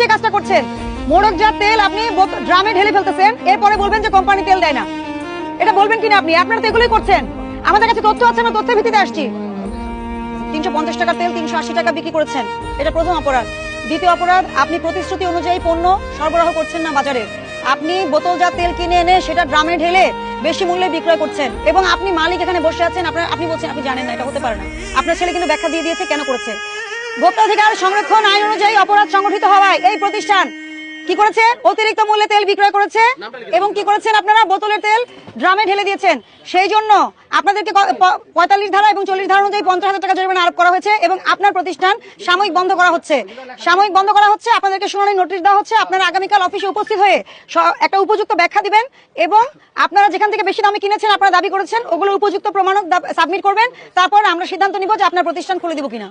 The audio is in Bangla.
এই কাজটা করছেন? মোড়কজাত তেল আপনি ড্রামে ঢেলে ফেলতেছেন, এরপরে বলবেন যে কোম্পানি তেল দেয় না। এটা বলবেন কিনা আপনি? আপনারা তো এগুলোই করছেন। আমাদের কাছে তথ্য আছে, আমরা তথ্যের ভিত্তিতে আসছি। 350 টাকার তেল 380 টাকা বিক্রি করেছেন, এটা প্রথম অপরাধ। দ্বিতীয় অপরাধ, আপনি প্রতিশ্রুতি অনুযায়ী পণ্য সরবরাহ করছেন না বাজারে। আপনি বোতলজাত তেল কিনে এনে সেটা ড্রামে ঢেলে বেশি মূল্যে বিক্রয় করছেন, এবং আপনি মালিক এখানে বসে আছেন, আপনি বলছেন আপনি জানেন না, এটা হতে পারে না। আপনার ছেলে কিন্তু ব্যাখ্যা দিয়ে দিয়েছে কেন করেছে। ভোক্তাধিকার সংরক্ষণ আইন অনুযায়ী অপরাধ সংগঠিত হওয়ায় এই প্রতিষ্ঠান কি করেছে? অতিরিক্ত মূল্যে তেল বিক্রয় করেছে, এবং কি করেছেন আপনারা? বোতলের তেল ড্রামে ঢেলে দিয়েছেন। সেই জন্য আপনাদেরকে 45 ধারা এবং 40 ধারা অনুযায়ী 50,000 টাকা জরিমানা আরোপ করা হয়েছে, এবং আপনার প্রতিষ্ঠান সাময়িক বন্ধ করা হচ্ছে। সাময়িক বন্ধ করা হচ্ছে, আপনাদেরকে শুনানি নোটিশ দেওয়া হচ্ছে। আপনারা আগামীকাল অফিসে উপস্থিত হয়ে একটা উপযুক্ত ব্যাখ্যা দিবেন, এবং আপনারা যেখান থেকে বেশি দামে কিনেছেন, আপনারা দাবি করেছেন, ওগুলো উপযুক্ত প্রমাণক সাবমিট করবেন। তারপর আমরা সিদ্ধান্ত নিব যে আপনার প্রতিষ্ঠান খুলে দিব কিনা।